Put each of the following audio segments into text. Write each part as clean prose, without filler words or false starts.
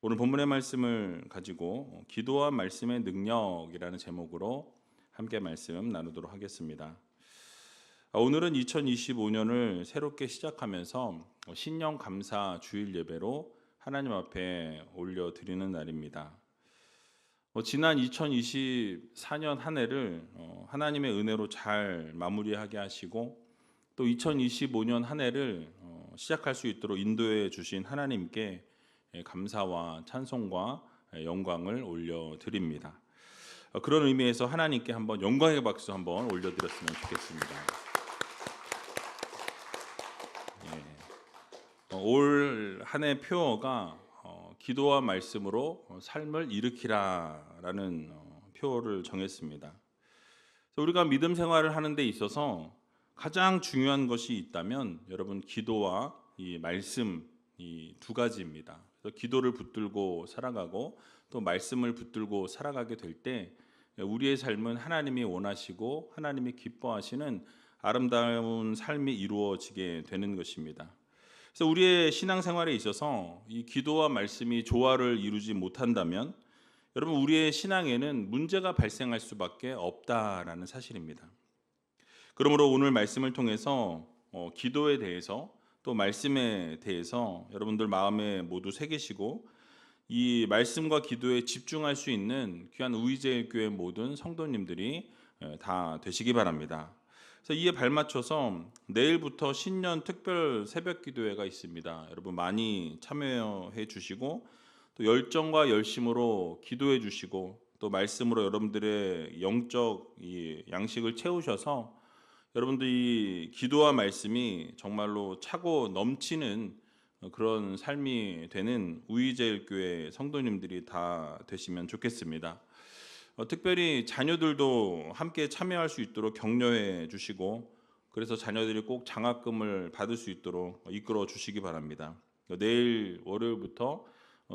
오늘 본문의 말씀을 가지고 기도와 말씀의 능력이라는 제목으로 함께 말씀 나누도록 하겠습니다. 오늘은 2025년을 새롭게 시작하면서 신년 감사 주일 예배로 하나님 앞에 올려드리는 날입니다. 지난 2024년 한 해를 하나님의 은혜로 잘 마무리하게 하시고 또 2025년 한 해를 시작할 수 있도록 인도해 주신 하나님께 감사와 찬송과 영광을 올려드립니다. 그런 의미에서 하나님께 한번 영광의 박수 한번 올려드렸으면 좋겠습니다. 올 한 해 표어가 기도와 말씀으로 삶을 일으키라라는 표어를 정했습니다. 우리가 믿음 생활을 하는 데 있어서 가장 중요한 것이 있다면 여러분 기도와 이 말씀 이 두 가지입니다. 그래서 기도를 붙들고 살아가고 또 말씀을 붙들고 살아가게 될 때 우리의 삶은 하나님이 원하시고 하나님이 기뻐하시는 아름다운 삶이 이루어지게 되는 것입니다. 그래서 우리의 신앙생활에 있어서 이 기도와 말씀이 조화를 이루지 못한다면 여러분 우리의 신앙에는 문제가 발생할 수밖에 없다라는 사실입니다. 그러므로 오늘 말씀을 통해서 기도에 대해서 또 말씀에 대해서 여러분들 마음에 모두 새기시고 이 말씀과 기도에 집중할 수 있는 귀한 우이제일교회 모든 성도님들이 다 되시기 바랍니다. 그래서 이에 발맞춰서 내일부터 신년 특별 새벽 기도회가 있습니다. 여러분 많이 참여해 주시고 또 열정과 열심으로 기도해 주시고 또 말씀으로 여러분들의 영적 이 양식을 채우셔서 여러분들이 기도와 말씀이 정말로 차고 넘치는 그런 삶이 되는 우이제일교회 성도님들이 다 되시면 좋겠습니다. 특별히 자녀들도 함께 참여할 수 있도록 격려해 주시고 그래서 자녀들이 꼭 장학금을 받을 수 있도록 이끌어 주시기 바랍니다. 내일 월요일부터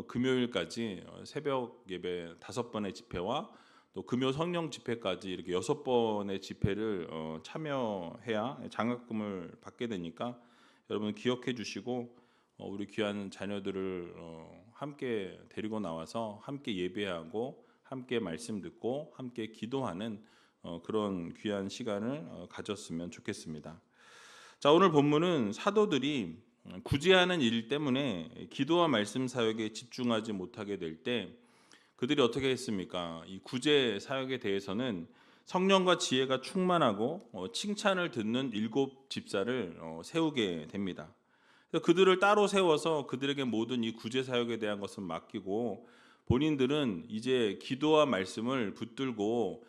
금요일까지 새벽 예배 5번의 집회와 또 금요 성령 집회까지 이렇게 6번의 집회를 참여해야 장학금을 받게 되니까 여러분 기억해 주시고 우리 귀한 자녀들을 함께 데리고 나와서 함께 예배하고 함께 말씀 듣고 함께 기도하는 그런 귀한 시간을 가졌으면 좋겠습니다. 자, 오늘 본문은 사도들이 구제하는 일 때문에 기도와 말씀 사역에 집중하지 못하게 될 때 그들이 어떻게 했습니까? 이 구제 사역에 대해서는 성령과 지혜가 충만하고 칭찬을 듣는 7 집사를 세우게 됩니다. 그들을 따로 세워서 그들에게 모든 이 구제 사역에 대한 것을 맡기고 본인들은 이제 기도와 말씀을 붙들고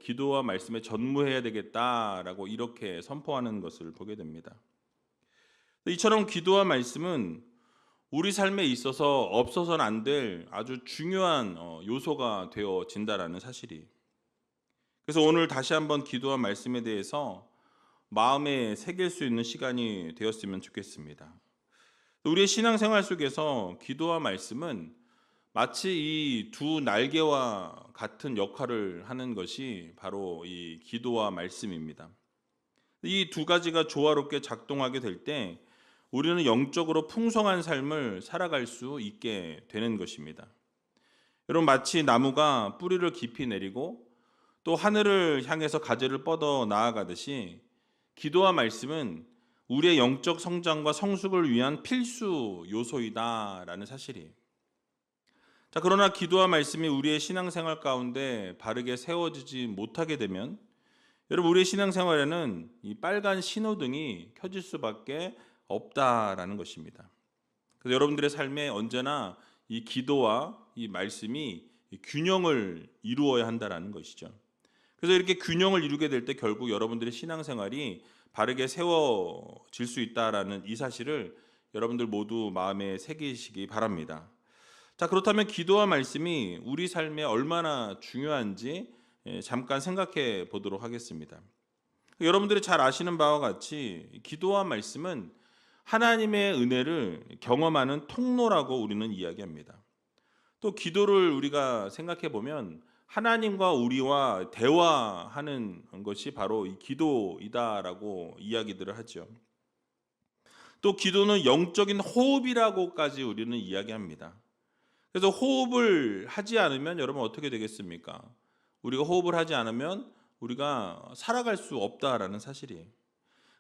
기도와 말씀에 전무해야 되겠다라고 이렇게 선포하는 것을 보게 됩니다. 이처럼 기도와 말씀은 우리 삶에 있어서 없어서는 안 될 아주 중요한 요소가 되어진다라는 사실이. 그래서 오늘 다시 한번 기도와 말씀에 대해서 마음에 새길 수 있는 시간이 되었으면 좋겠습니다. 우리의 신앙생활 속에서 기도와 말씀은 마치 이 두 날개와 같은 역할을 하는 것이 바로 이 기도와 말씀입니다. 이 두 가지가 조화롭게 작동하게 될 때 우리는 영적으로 풍성한 삶을 살아갈 수 있게 되는 것입니다. 여러분 마치 나무가 뿌리를 깊이 내리고 또 하늘을 향해서 가지를 뻗어 나아가듯이 기도와 말씀은 우리의 영적 성장과 성숙을 위한 필수 요소이다라는 사실이에요. 자, 그러나 기도와 말씀이 우리의 신앙생활 가운데 바르게 세워지지 못하게 되면 여러분 우리의 신앙생활에는 이 빨간 신호등이 켜질 수밖에 없다라는 것입니다. 그래서 여러분들의 삶에 언제나 이 기도와 이 말씀이 균형을 이루어야 한다라는 것이죠. 그래서 이렇게 균형을 이루게 될 때 결국 여러분들의 신앙생활이 바르게 세워질 수 있다라는 이 사실을 여러분들 모두 마음에 새기시기 바랍니다. 자, 그렇다면 기도와 말씀이 우리 삶에 얼마나 중요한지 잠깐 생각해 보도록 하겠습니다. 여러분들이 잘 아시는 바와 같이 기도와 말씀은 하나님의 은혜를 경험하는 통로라고 우리는 이야기합니다. 또 기도를 우리가 생각해 보면 하나님과 우리와 대화하는 것이 바로 이 기도이다라고 이야기들을 하죠. 또 기도는 영적인 호흡이라고까지 우리는 이야기합니다. 그래서 호흡을 하지 않으면 여러분 어떻게 되겠습니까? 우리가 호흡을 하지 않으면 우리가 살아갈 수 없다라는 사실이에요.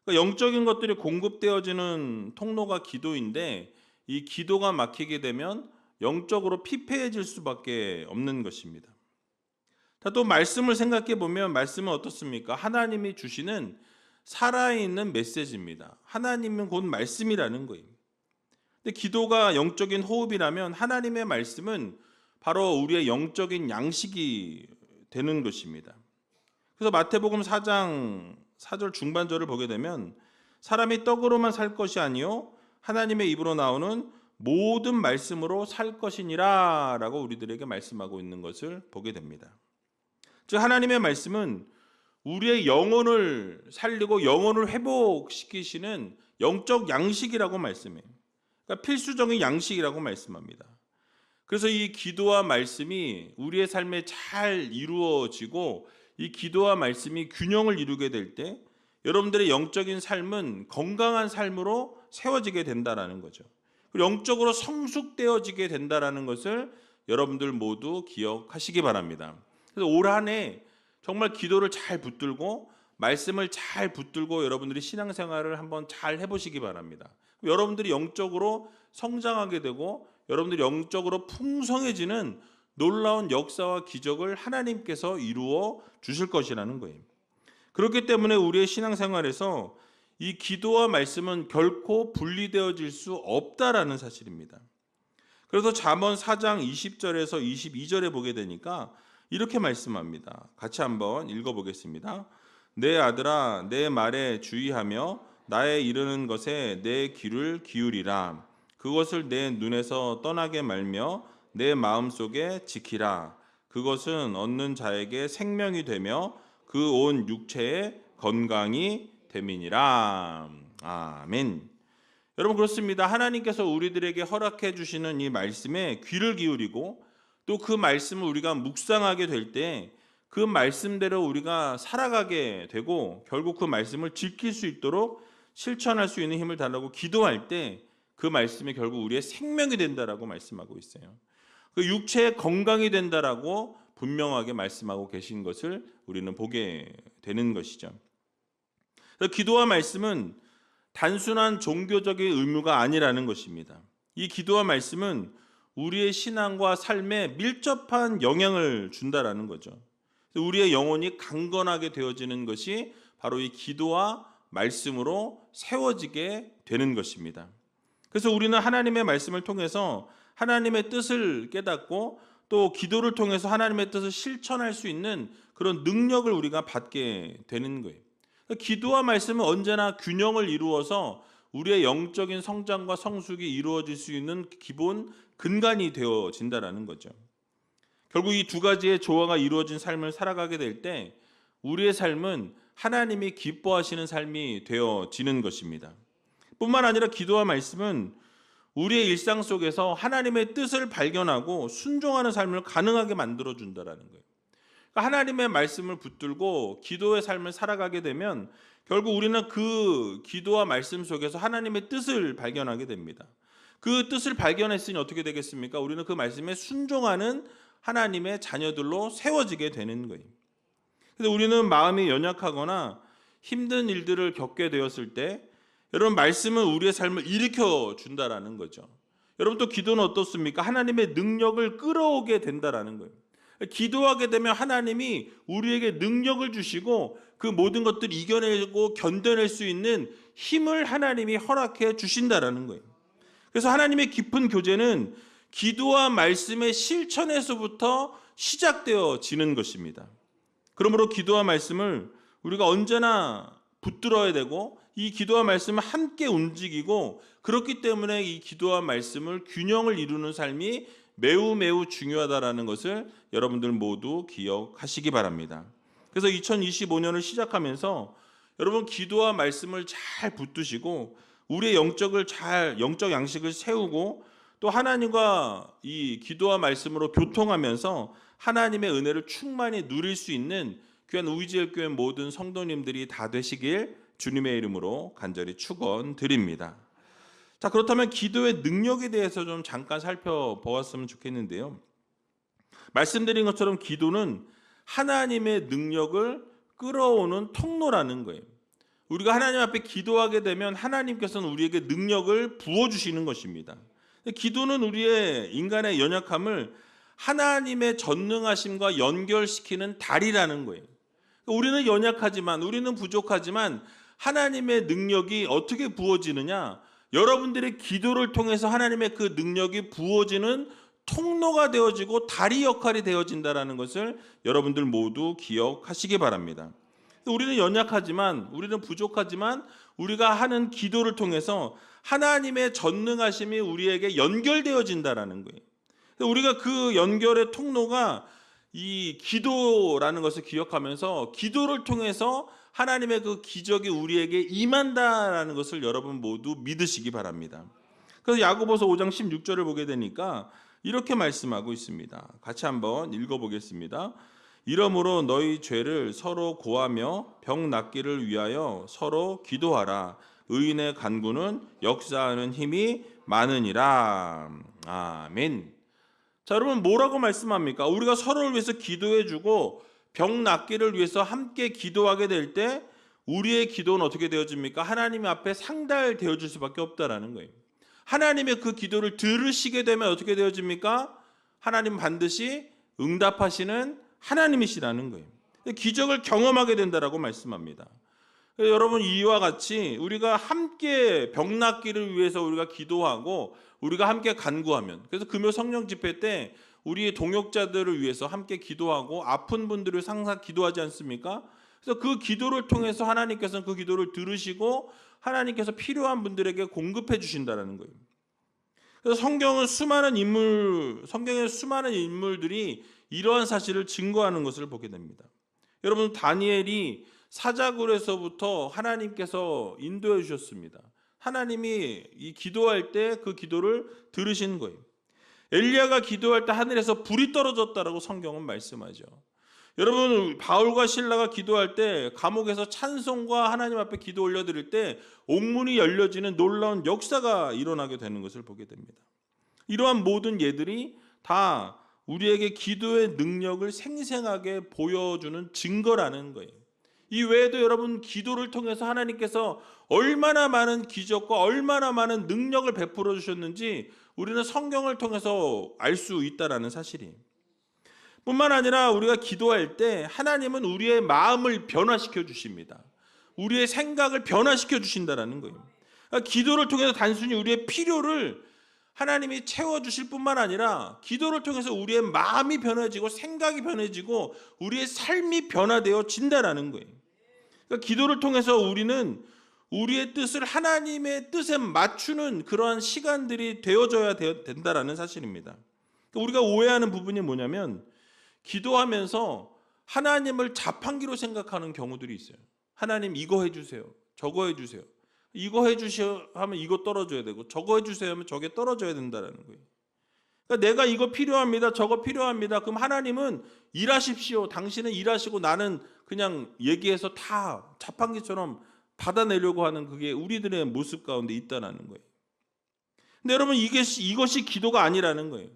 그러니까 영적인 것들이 공급되어지는 통로가 기도인데 이 기도가 막히게 되면 영적으로 피폐해질 수밖에 없는 것입니다. 또 말씀을 생각해 보면 말씀은 어떻습니까? 하나님이 주시는 살아있는 메시지입니다. 하나님은 곧 말씀이라는 거예요. 근데 기도가 영적인 호흡이라면 하나님의 말씀은 바로 우리의 영적인 양식이 되는 것입니다. 그래서 마태복음 4장 4절 중반절을 보게 되면 사람이 떡으로만 살 것이 아니요 하나님의 입으로 나오는 모든 말씀으로 살 것이니라 라고 우리들에게 말씀하고 있는 것을 보게 됩니다. 즉 하나님의 말씀은 우리의 영혼을 살리고 영혼을 회복시키시는 영적 양식이라고 말씀해요. 그러니까 필수적인 양식이라고 말씀합니다. 그래서 이 기도와 말씀이 우리의 삶에 잘 이루어지고 이 기도와 말씀이 균형을 이루게 될 때 여러분들의 영적인 삶은 건강한 삶으로 세워지게 된다라는 거죠. 그리고 영적으로 성숙되어지게 된다라는 것을 여러분들 모두 기억하시기 바랍니다. 그래서 올 한 해 정말 기도를 잘 붙들고 말씀을 잘 붙들고 여러분들이 신앙생활을 한번 잘 해보시기 바랍니다. 여러분들이 영적으로 성장하게 되고 여러분들이 영적으로 풍성해지는 놀라운 역사와 기적을 하나님께서 이루어 주실 것이라는 거예요. 그렇기 때문에 우리의 신앙생활에서 이 기도와 말씀은 결코 분리되어질 수 없다라는 사실입니다. 그래서 잠언 4장 20절에서 22절에 보게 되니까 이렇게 말씀합니다. 같이 한번 읽어보겠습니다. 내 아들아 내 말에 주의하며 나의 이르는 것에 내 귀를 기울이라. 그것을 내 눈에서 떠나게 말며 내 마음속에 지키라. 그것은 얻는 자에게 생명이 되며 그 온 육체의 건강이 됨이니라. 아멘. 여러분 그렇습니다. 하나님께서 우리들에게 허락해 주시는 이 말씀에 귀를 기울이고 또 그 말씀을 우리가 묵상하게 될 때 그 말씀대로 우리가 살아가게 되고 결국 그 말씀을 지킬 수 있도록 실천할 수 있는 힘을 달라고 기도할 때 그 말씀이 결국 우리의 생명이 된다라고 말씀하고 있어요. 그 육체의 건강이 된다라고 분명하게 말씀하고 계신 것을 우리는 보게 되는 것이죠. 그래서 기도와 말씀은 단순한 종교적인 의무가 아니라는 것입니다. 이 기도와 말씀은 우리의 신앙과 삶에 밀접한 영향을 준다라는 거죠. 우리의 영혼이 강건하게 되어지는 것이 바로 이 기도와 말씀으로 세워지게 되는 것입니다. 그래서 우리는 하나님의 말씀을 통해서 하나님의 뜻을 깨닫고 또 기도를 통해서 하나님의 뜻을 실천할 수 있는 그런 능력을 우리가 받게 되는 거예요. 기도와 말씀은 언제나 균형을 이루어서 우리의 영적인 성장과 성숙이 이루어질 수 있는 기본 근간이 되어진다라는 거죠. 결국 이 두 가지의 조화가 이루어진 삶을 살아가게 될 때 우리의 삶은 하나님이 기뻐하시는 삶이 되어지는 것입니다. 뿐만 아니라 기도와 말씀은 우리의 일상 속에서 하나님의 뜻을 발견하고 순종하는 삶을 가능하게 만들어준다라는 거예요. 그러니까 하나님의 말씀을 붙들고 기도의 삶을 살아가게 되면 결국 우리는 그 기도와 말씀 속에서 하나님의 뜻을 발견하게 됩니다. 그 뜻을 발견했으니 어떻게 되겠습니까? 우리는 그 말씀에 순종하는 하나님의 자녀들로 세워지게 되는 거예요. 그래서 우리는 마음이 연약하거나 힘든 일들을 겪게 되었을 때 여러분 말씀은 우리의 삶을 일으켜 준다라는 거죠. 여러분 또 기도는 어떻습니까? 하나님의 능력을 끌어오게 된다라는 거예요. 기도하게 되면 하나님이 우리에게 능력을 주시고 그 모든 것들을 이겨내고 견뎌낼 수 있는 힘을 하나님이 허락해 주신다라는 거예요. 그래서 하나님의 깊은 교제는 기도와 말씀의 실천에서부터 시작되어지는 것입니다. 그러므로 기도와 말씀을 우리가 언제나 붙들어야 되고 이 기도와 말씀을 함께 움직이고 그렇기 때문에 이 기도와 말씀을 균형을 이루는 삶이 매우 매우 중요하다라는 것을 여러분들 모두 기억하시기 바랍니다. 그래서 2025년을 시작하면서 여러분 기도와 말씀을 잘 붙드시고 우리의 영적 양식을 세우고 또 하나님과 이 기도와 말씀으로 교통하면서 하나님의 은혜를 충만히 누릴 수 있는 귀한 우이지엘 교회 모든 성도님들이 다 되시길 주님의 이름으로 간절히 축원드립니다. 자, 그렇다면 기도의 능력에 대해서 좀 잠깐 살펴보았으면 좋겠는데요. 말씀드린 것처럼 기도는 하나님의 능력을 끌어오는 통로라는 거예요. 우리가 하나님 앞에 기도하게 되면 하나님께서는 우리에게 능력을 부어주시는 것입니다. 기도는 우리의 인간의 연약함을 하나님의 전능하심과 연결시키는 다리라는 거예요. 우리는 연약하지만, 우리는 부족하지만 하나님의 능력이 어떻게 부어지느냐? 여러분들의 기도를 통해서 하나님의 그 능력이 부어지는 통로가 되어지고 다리 역할이 되어진다는 것을 여러분들 모두 기억하시기 바랍니다. 우리는 연약하지만, 우리는 부족하지만 우리가 하는 기도를 통해서 하나님의 전능하심이 우리에게 연결되어진다는 거예요. 우리가 그 연결의 통로가 이 기도라는 것을 기억하면서 기도를 통해서 하나님의 그 기적이 우리에게 임한다라는 것을 여러분 모두 믿으시기 바랍니다. 그래서 야고보서 5장 16절을 보게 되니까 이렇게 말씀하고 있습니다. 같이 한번 읽어보겠습니다. 이러므로 너희 죄를 서로 고하며 병 낫기를 위하여 서로 기도하라. 의인의 간구는 역사하는 힘이 많으니라. 아멘. 자, 여러분 뭐라고 말씀합니까? 우리가 서로를 위해서 기도해주고 병 낫기를 위해서 함께 기도하게 될 때 우리의 기도는 어떻게 되어집니까? 하나님 앞에 상달되어질 수밖에 없다라는 거예요. 하나님의 그 기도를 들으시게 되면 어떻게 되어집니까? 하나님 반드시 응답하시는 하나님이시라는 거예요. 기적을 경험하게 된다라고 말씀합니다. 여러분 이와 같이 우리가 함께 병 낫기를 위해서 우리가 기도하고 우리가 함께 간구하면, 그래서 금요 성령 집회 때 우리의 동역자들을 위해서 함께 기도하고 아픈 분들을 항상 기도하지 않습니까? 그래서 그 기도를 통해서 하나님께서는 그 기도를 들으시고 하나님께서 필요한 분들에게 공급해 주신다는 거예요. 그래서 성경의 수많은 인물들이 이러한 사실을 증거하는 것을 보게 됩니다. 여러분 다니엘이 사자굴에서부터 하나님께서 인도해 주셨습니다. 하나님이 이 기도할 때 그 기도를 들으신 거예요. 엘리야가 기도할 때 하늘에서 불이 떨어졌다라고 성경은 말씀하죠. 여러분 바울과 실라가 기도할 때 감옥에서 찬송과 하나님 앞에 기도 올려드릴 때 옥문이 열려지는 놀라운 역사가 일어나게 되는 것을 보게 됩니다. 이러한 모든 예들이 다 우리에게 기도의 능력을 생생하게 보여주는 증거라는 거예요. 이 외에도 여러분 기도를 통해서 하나님께서 얼마나 많은 기적과 얼마나 많은 능력을 베풀어 주셨는지 우리는 성경을 통해서 알 수 있다는 사실이에요. 뿐만 아니라 우리가 기도할 때 하나님은 우리의 마음을 변화시켜 주십니다. 우리의 생각을 변화시켜 주신다는 거예요. 그러니까 기도를 통해서 단순히 우리의 필요를 하나님이 채워주실 뿐만 아니라 기도를 통해서 우리의 마음이 변해지고 생각이 변해지고 우리의 삶이 변화되어진다는 거예요. 그러니까 기도를 통해서 우리는 우리의 뜻을 하나님의 뜻에 맞추는 그러한 시간들이 되어져야 된다는 사실입니다. 그러니까 우리가 오해하는 부분이 뭐냐면 기도하면서 하나님을 자판기로 생각하는 경우들이 있어요. 하나님 이거 해주세요. 저거 해주세요. 이거 해주셔 하면 이거 떨어져야 되고 저거 해주세요 하면 저게 떨어져야 된다는 거예요. 그러니까 내가 이거 필요합니다. 저거 필요합니다. 그럼 하나님은 일하십시오. 당신은 일하시고 나는 그냥 얘기해서 다 자판기처럼 받아내려고 하는 그게 우리들의 모습 가운데 있다는 거예요. 근데 여러분 이것이 기도가 아니라는 거예요.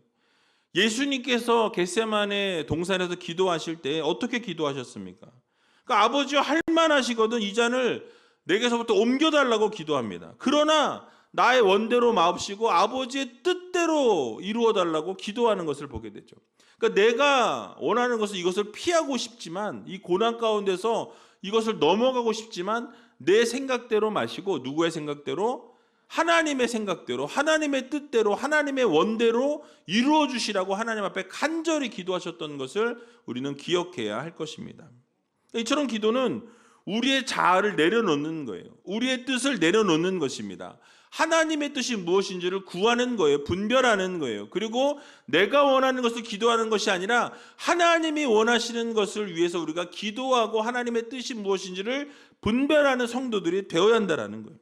예수님께서 겟세마네 동산에서 기도하실 때 어떻게 기도하셨습니까? 그러니까 아버지와 할 만하시거든 이 잔을 내게서부터 옮겨달라고 기도합니다. 그러나 나의 원대로 마옵시고 아버지의 뜻대로 이루어달라고 기도하는 것을 보게 되죠. 그러니까 내가 원하는 것은 이것을 피하고 싶지만 이 고난 가운데서 이것을 넘어가고 싶지만 내 생각대로 마시고 누구의 생각대로? 하나님의 생각대로 하나님의 뜻대로 하나님의 원대로 이루어 주시라고 하나님 앞에 간절히 기도하셨던 것을 우리는 기억해야 할 것입니다. 이처럼 기도는 우리의 자아를 내려놓는 거예요. 우리의 뜻을 내려놓는 것입니다. 하나님의 뜻이 무엇인지를 구하는 거예요. 분별하는 거예요. 그리고 내가 원하는 것을 기도하는 것이 아니라 하나님이 원하시는 것을 위해서 우리가 기도하고 하나님의 뜻이 무엇인지를 분별하는 성도들이 되어야 한다는 거예요.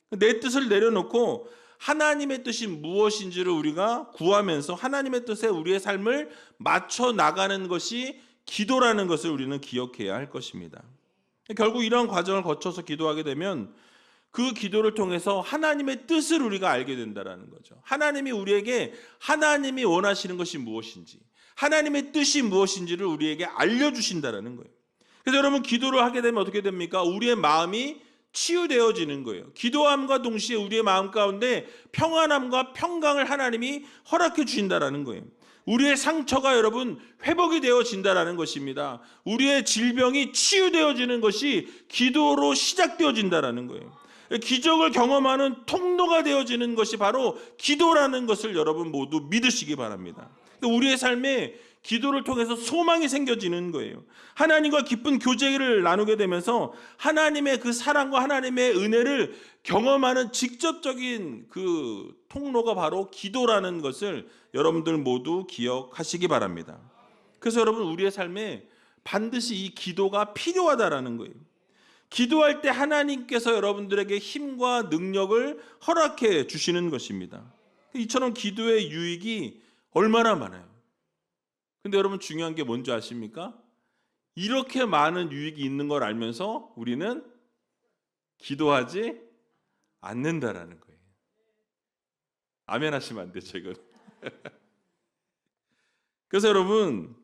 내 뜻을 내려놓고 하나님의 뜻이 무엇인지를 우리가 구하면서 하나님의 뜻에 우리의 삶을 맞춰 나가는 것이 기도라는 것을 우리는 기억해야 할 것입니다. 결국 이런 과정을 거쳐서 기도하게 되면 그 기도를 통해서 하나님의 뜻을 우리가 알게 된다라는 거죠. 하나님이 우리에게 하나님이 원하시는 것이 무엇인지, 하나님의 뜻이 무엇인지를 우리에게 알려주신다라는 거예요. 그래서 여러분, 기도를 하게 되면 어떻게 됩니까? 우리의 마음이 치유되어지는 거예요. 기도함과 동시에 우리의 마음 가운데 평안함과 평강을 하나님이 허락해 주신다라는 거예요. 우리의 상처가 여러분 회복이 되어진다라는 것입니다. 우리의 질병이 치유되어지는 것이 기도로 시작되어진다라는 거예요. 기적을 경험하는 통로가 되어지는 것이 바로 기도라는 것을 여러분 모두 믿으시기 바랍니다. 우리의 삶에 기도를 통해서 소망이 생겨지는 거예요. 하나님과 깊은 교제를 나누게 되면서 하나님의 그 사랑과 하나님의 은혜를 경험하는 직접적인 그 통로가 바로 기도라는 것을 여러분들 모두 기억하시기 바랍니다. 그래서 여러분, 우리의 삶에 반드시 이 기도가 필요하다라는 거예요. 기도할 때 하나님께서 여러분들에게 힘과 능력을 허락해 주시는 것입니다. 이처럼 기도의 유익이 얼마나 많아요. 근데 여러분, 중요한 게 뭔지 아십니까? 이렇게 많은 유익이 있는 걸 알면서 우리는 기도하지 않는다라는 거예요. 아멘 하시면 안 되죠, 이건. 그래서 여러분,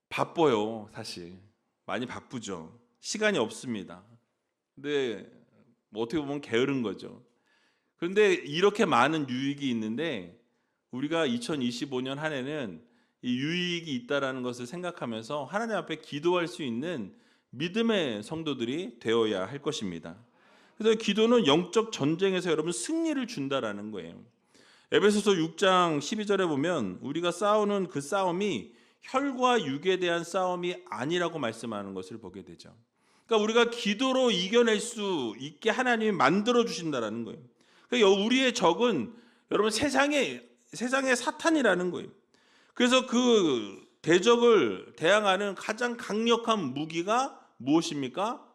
바빠요, 사실. 많이 바쁘죠. 시간이 없습니다. 근데 뭐 어떻게 보면 게으른 거죠. 그런데 이렇게 많은 유익이 있는데 우리가 2025년 한 해는 이 유익이 있다라는 것을 생각하면서 하나님 앞에 기도할 수 있는 믿음의 성도들이 되어야 할 것입니다. 그래서 기도는 영적 전쟁에서 여러분 승리를 준다라는 거예요. 에베소서 6장 12절에 보면 우리가 싸우는 그 싸움이 혈과 육에 대한 싸움이 아니라고 말씀하는 것을 보게 되죠. 그러니까 우리가 기도로 이겨낼 수 있게 하나님이 만들어 주신다라는 거예요. 그러니까 우리의 적은 여러분 세상의 사탄이라는 거예요. 그래서 그 대적을 대항하는 가장 강력한 무기가 무엇입니까?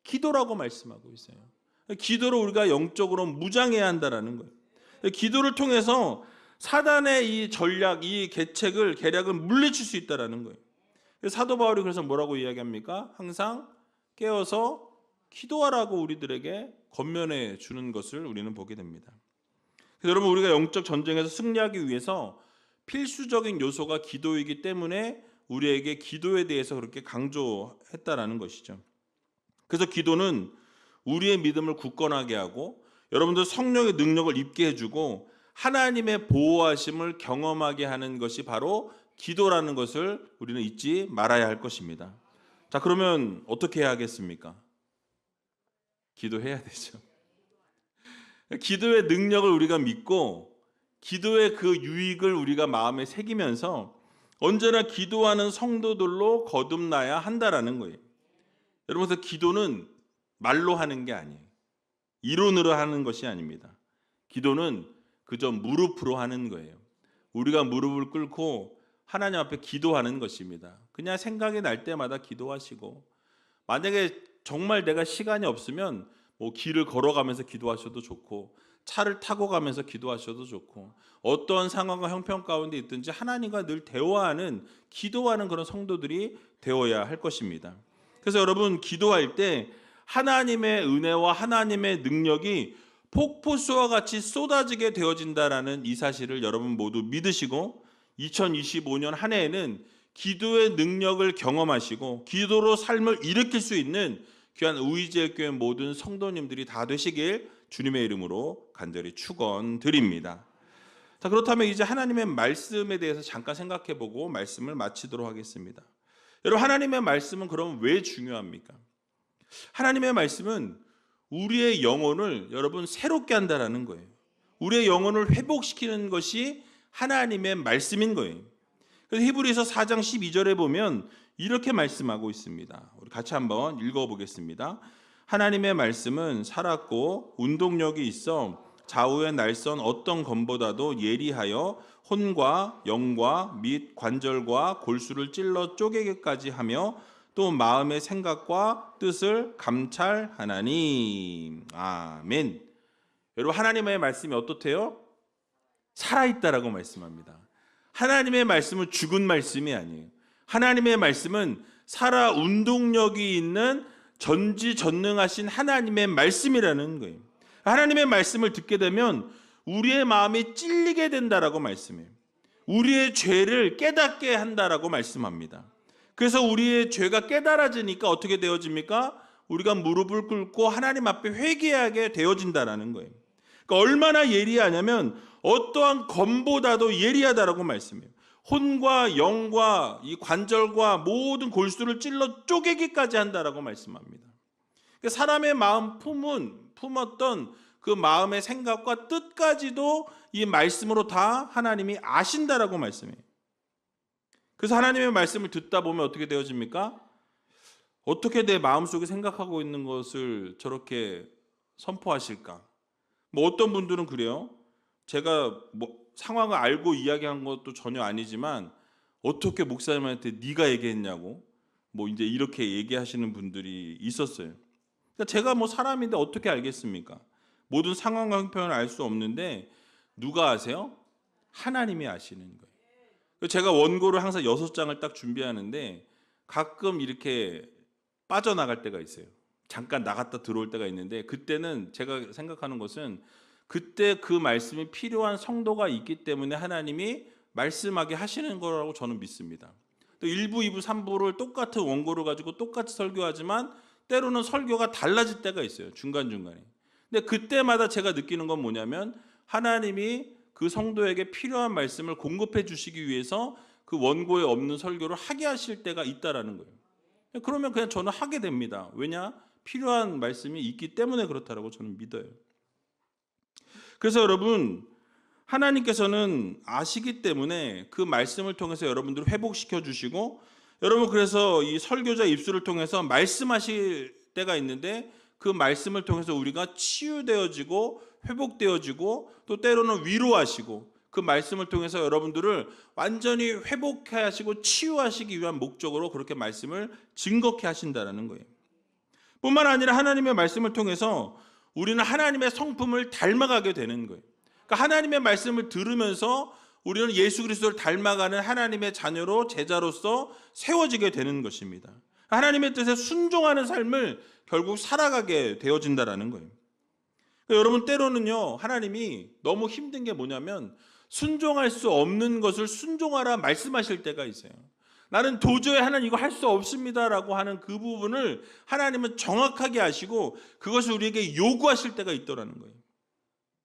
기도라고 말씀하고 있어요. 기도로 우리가 영적으로 무장해야 한다라는 거예요. 기도를 통해서 사단의 이 전략, 이 계략을 물리칠 수 있다라는 거예요. 사도 바울이 그래서 뭐라고 이야기합니까? 항상 깨어서 기도하라고 우리들에게 권면해 주는 것을 우리는 보게 됩니다. 그래서 여러분, 우리가 영적 전쟁에서 승리하기 위해서 필수적인 요소가 기도이기 때문에 우리에게 기도에 대해서 그렇게 강조했다라는 것이죠. 그래서 기도는 우리의 믿음을 굳건하게 하고 여러분들 성령의 능력을 입게 해주고 하나님의 보호하심을 경험하게 하는 것이 바로 기도라는 것을 우리는 잊지 말아야 할 것입니다. 자, 그러면 어떻게 해야 하겠습니까? 기도해야 되죠. 기도의 능력을 우리가 믿고 기도의 그 유익을 우리가 마음에 새기면서 언제나 기도하는 성도들로 거듭나야 한다라는 거예요. 여러분, 그래서 기도는 말로 하는 게 아니에요. 이론으로 하는 것이 아닙니다. 기도는 그저 무릎으로 하는 거예요. 우리가 무릎을 꿇고 하나님 앞에 기도하는 것입니다. 그냥 생각이 날 때마다 기도하시고, 만약에 정말 내가 시간이 없으면 뭐 길을 걸어가면서 기도하셔도 좋고 차를 타고 가면서 기도하셔도 좋고 어떠한 상황과 형편 가운데 있든지 하나님과 늘 대화하는, 기도하는 그런 성도들이 되어야 할 것입니다. 그래서 여러분, 기도할 때 하나님의 은혜와 하나님의 능력이 폭포수와 같이 쏟아지게 되어진다라는 이 사실을 여러분 모두 믿으시고 2025년 한 해에는 기도의 능력을 경험하시고 기도로 삶을 일으킬 수 있는 귀한 우이제일교회 모든 성도님들이 다 되시길 주님의 이름으로 간절히 축원드립니다. 자, 그렇다면 이제 하나님의 말씀에 대해서 잠깐 생각해보고 말씀을 마치도록 하겠습니다. 여러분, 하나님의 말씀은 그럼 왜 중요합니까? 하나님의 말씀은 우리의 영혼을 여러분 새롭게 한다라는 거예요. 우리의 영혼을 회복시키는 것이 하나님의 말씀인 거예요. 그래서 히브리서 4장 12절에 보면 이렇게 말씀하고 있습니다. 우리 같이 한번 읽어보겠습니다. 하나님의 말씀은 살았고 운동력이 있어 좌우의 날선 어떤 검보다도 예리하여 혼과 영과 및 관절과 골수를 찔러 쪼개기까지 하며 또 마음의 생각과 뜻을 감찰하나니. 아멘. 여러분, 하나님의 말씀이 어떻대요? 살아있다라고 말씀합니다. 하나님의 말씀은 죽은 말씀이 아니에요. 하나님의 말씀은 살아 운동력이 있는 전지전능하신 하나님의 말씀이라는 거예요. 하나님의 말씀을 듣게 되면 우리의 마음이 찔리게 된다라고 말씀해요. 우리의 죄를 깨닫게 한다라고 말씀합니다. 그래서 우리의 죄가 깨달아지니까 어떻게 되어집니까? 우리가 무릎을 꿇고 하나님 앞에 회개하게 되어진다라는 거예요. 그러니까 얼마나 예리하냐면 어떠한 검보다도 예리하다라고 말씀해요. 혼과 영과 이 관절과 모든 골수를 찔러 쪼개기까지 한다라고 말씀합니다. 그러니까 사람의 마음 품었던 그 마음의 생각과 뜻까지도 이 말씀으로 다 하나님이 아신다라고 말씀해요. 그래서 하나님의 말씀을 듣다 보면 어떻게 되어집니까? 어떻게 내 마음속에 생각하고 있는 것을 저렇게 선포하실까? 뭐 어떤 분들은 그래요. 제가 뭐 상황을 알고 이야기한 것도 전혀 아니지만 어떻게 목사님한테 네가 얘기했냐고 뭐 이제 이렇게 얘기하시는 분들이 있었어요. 그러니까 제가 뭐 사람인데 어떻게 알겠습니까? 모든 상황과 형편을 알 수 없는데 누가 아세요? 하나님이 아시는 거예요. 제가 원고를 항상 6장을 딱 준비하는데 가끔 이렇게 빠져나갈 때가 있어요. 잠깐 나갔다 들어올 때가 있는데 그때는 제가 생각하는 것은 그때 그 말씀이 필요한 성도가 있기 때문에 하나님이 말씀하게 하시는 거라고 저는 믿습니다. 또 1부, 2부, 3부를 똑같은 원고를 가지고 똑같이 설교하지만 때로는 설교가 달라질 때가 있어요. 중간중간에. 근데 그때마다 제가 느끼는 건 뭐냐면 하나님이 그 성도에게 필요한 말씀을 공급해 주시기 위해서 그 원고에 없는 설교를 하게 하실 때가 있다라는 거예요. 그러면 그냥 저는 하게 됩니다. 왜냐? 필요한 말씀이 있기 때문에 그렇다라고 저는 믿어요. 그래서 여러분, 하나님께서는 아시기 때문에 그 말씀을 통해서 여러분들을 회복시켜 주시고 여러분 그래서 이 설교자 입술을 통해서 말씀하실 때가 있는데 그 말씀을 통해서 우리가 치유되어지고 회복되어지고 또 때로는 위로하시고 그 말씀을 통해서 여러분들을 완전히 회복해 하시고 치유하시기 위한 목적으로 그렇게 말씀을 증거케 하신다는 거예요. 뿐만 아니라 하나님의 말씀을 통해서 우리는 하나님의 성품을 닮아가게 되는 거예요. 그러니까 하나님의 말씀을 들으면서 우리는 예수 그리스도를 닮아가는 하나님의 자녀로 제자로서 세워지게 되는 것입니다. 하나님의 뜻에 순종하는 삶을 결국 살아가게 되어진다는 거예요. 그러니까 여러분 때로는요 하나님이 너무 힘든 게 뭐냐면 순종할 수 없는 것을 순종하라 말씀하실 때가 있어요. 나는 도저히 하나님 이거 할 수 없습니다라고 하는 그 부분을 하나님은 정확하게 아시고 그것을 우리에게 요구하실 때가 있더라는 거예요.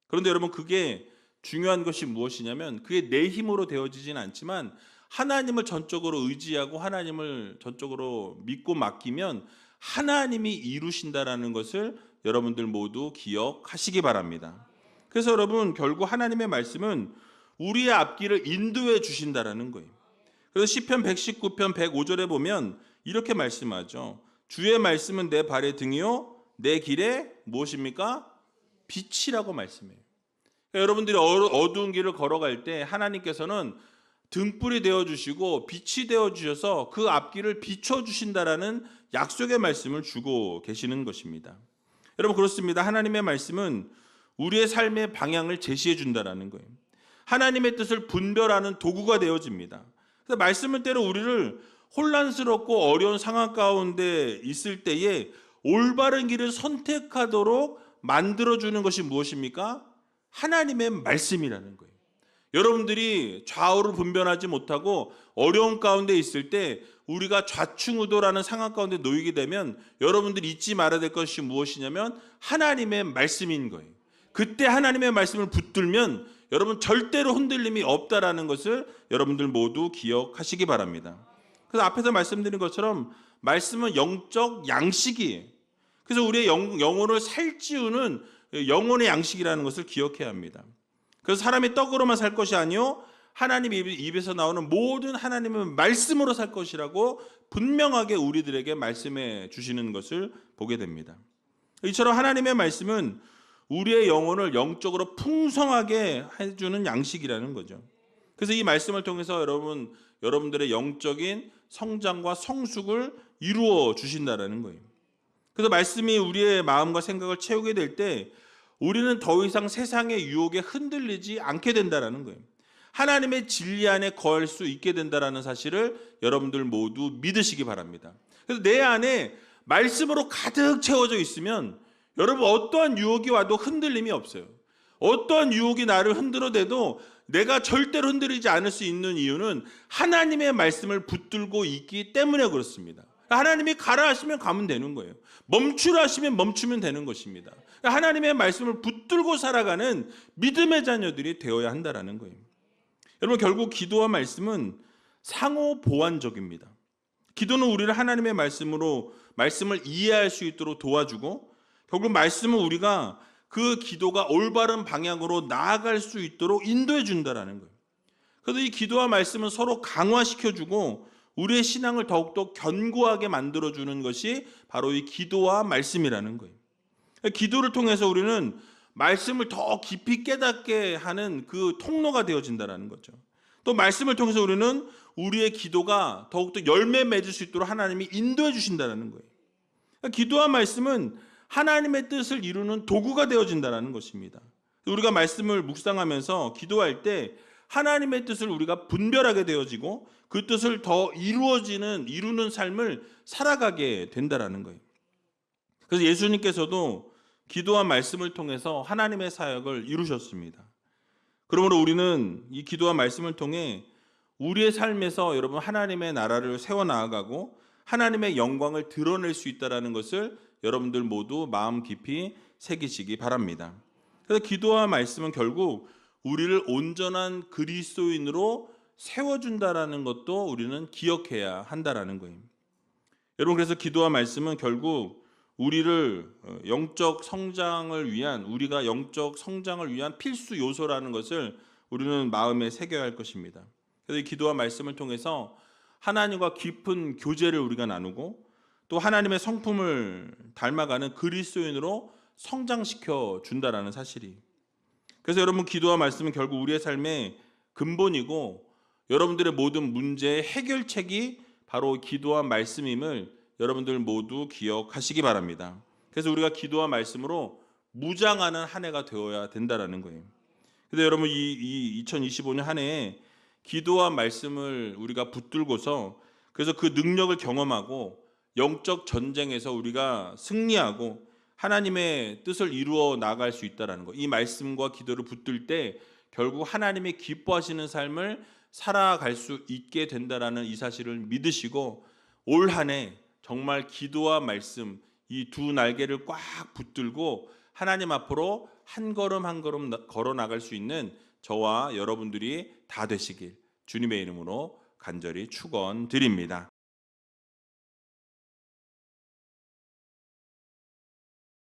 그런데 여러분 그게 중요한 것이 무엇이냐면 그게 내 힘으로 되어지진 않지만 하나님을 전적으로 의지하고 하나님을 전적으로 믿고 맡기면 하나님이 이루신다라는 것을 여러분들 모두 기억하시기 바랍니다. 그래서 여러분 결국 하나님의 말씀은 우리의 앞길을 인도해 주신다라는 거예요. 그래서 시편 119편 105절에 보면 이렇게 말씀하죠. 주의 말씀은 내 발의 등이요 내 길에 무엇입니까? 빛이라고 말씀해요. 그러니까 여러분들이 어두운 길을 걸어갈 때 하나님께서는 등불이 되어주시고 빛이 되어주셔서 그 앞길을 비춰주신다라는 약속의 말씀을 주고 계시는 것입니다. 여러분 그렇습니다. 하나님의 말씀은 우리의 삶의 방향을 제시해 준다라는 거예요. 하나님의 뜻을 분별하는 도구가 되어집니다. 그래서 말씀은 때로 우리를 혼란스럽고 어려운 상황 가운데 있을 때에 올바른 길을 선택하도록 만들어주는 것이 무엇입니까? 하나님의 말씀이라는 거예요. 여러분들이 좌우를 분별하지 못하고 어려운 가운데 있을 때 우리가 좌충우돌하는 상황 가운데 놓이게 되면 여러분들이 잊지 말아야 될 것이 무엇이냐면 하나님의 말씀인 거예요. 그때 하나님의 말씀을 붙들면 여러분 절대로 흔들림이 없다라는 것을 여러분들 모두 기억하시기 바랍니다. 그래서 앞에서 말씀드린 것처럼 말씀은 영적 양식이에요. 그래서 우리의 영혼을 살찌우는 영혼의 양식이라는 것을 기억해야 합니다. 그래서 사람이 떡으로만 살 것이 아니요 하나님 입에서 나오는 모든 하나님의 말씀으로 살 것이라고 분명하게 우리들에게 말씀해 주시는 것을 보게 됩니다. 이처럼 하나님의 말씀은 우리의 영혼을 영적으로 풍성하게 해주는 양식이라는 거죠. 그래서 이 말씀을 통해서 여러분들의 영적인 성장과 성숙을 이루어 주신다라는 거예요. 그래서 말씀이 우리의 마음과 생각을 채우게 될 때 우리는 더 이상 세상의 유혹에 흔들리지 않게 된다라는 거예요. 하나님의 진리 안에 거할 수 있게 된다라는 사실을 여러분들 모두 믿으시기 바랍니다. 그래서 내 안에 말씀으로 가득 채워져 있으면 여러분 어떠한 유혹이 와도 흔들림이 없어요. 어떠한 유혹이 나를 흔들어대도 내가 절대로 흔들리지 않을 수 있는 이유는 하나님의 말씀을 붙들고 있기 때문에 그렇습니다. 하나님이 가라 하시면 가면 되는 거예요. 멈추라 하시면 멈추면 되는 것입니다. 하나님의 말씀을 붙들고 살아가는 믿음의 자녀들이 되어야 한다는 거예요. 여러분 결국 기도와 말씀은 상호 보완적입니다. 기도는 우리를 하나님의 말씀을 이해할 수 있도록 도와주고 결국 말씀은 우리가 그 기도가 올바른 방향으로 나아갈 수 있도록 인도해 준다는 거예요. 그래서 이 기도와 말씀은 서로 강화시켜주고 우리의 신앙을 더욱더 견고하게 만들어주는 것이 바로 이 기도와 말씀이라는 거예요. 기도를 통해서 우리는 말씀을 더 깊이 깨닫게 하는 그 통로가 되어진다는 거죠. 또 말씀을 통해서 우리는 우리의 기도가 더욱더 열매 맺을 수 있도록 하나님이 인도해 주신다는 거예요. 기도와 말씀은 하나님의 뜻을 이루는 도구가 되어진다는 것입니다. 우리가 말씀을 묵상하면서 기도할 때 하나님의 뜻을 우리가 분별하게 되어지고 그 뜻을 더 이루는 삶을 살아가게 된다는 거예요. 그래서 예수님께서도 기도와 말씀을 통해서 하나님의 사역을 이루셨습니다. 그러므로 우리는 이 기도와 말씀을 통해 우리의 삶에서 여러분 하나님의 나라를 세워나가고 하나님의 영광을 드러낼 수 있다는 것을 여러분들 모두 마음 깊이 새기시기 바랍니다. 그래서 기도와 말씀은 결국 우리를 온전한 그리스도인으로 세워준다는 것도 우리는 기억해야 한다는 거예요. 여러분 그래서 기도와 말씀은 결국 우리가 영적 성장을 위한 필수 요소라는 것을 우리는 마음에 새겨야 할 것입니다. 그래서 이 기도와 말씀을 통해서 하나님과 깊은 교제를 우리가 나누고 또 하나님의 성품을 닮아가는 그리스도인으로 성장시켜 준다라는 사실이. 그래서 여러분 기도와 말씀은 결국 우리의 삶의 근본이고 여러분들의 모든 문제의 해결책이 바로 기도와 말씀임을 여러분들 모두 기억하시기 바랍니다. 그래서 우리가 기도와 말씀으로 무장하는 한 해가 되어야 된다라는 거예요. 그래서 여러분 이 2025년 한 해에 기도와 말씀을 우리가 붙들고서 그래서 그 능력을 경험하고 영적 전쟁에서 우리가 승리하고 하나님의 뜻을 이루어 나갈 수 있다라는 거. 이 말씀과 기도를 붙들 때 결국 하나님이 기뻐하시는 삶을 살아갈 수 있게 된다라는 이 사실을 믿으시고 올 한 해 정말 기도와 말씀 이 두 날개를 꽉 붙들고 하나님 앞으로 한 걸음 한 걸음 걸어 나갈 수 있는 저와 여러분들이 다 되시길 주님의 이름으로 간절히 축원드립니다.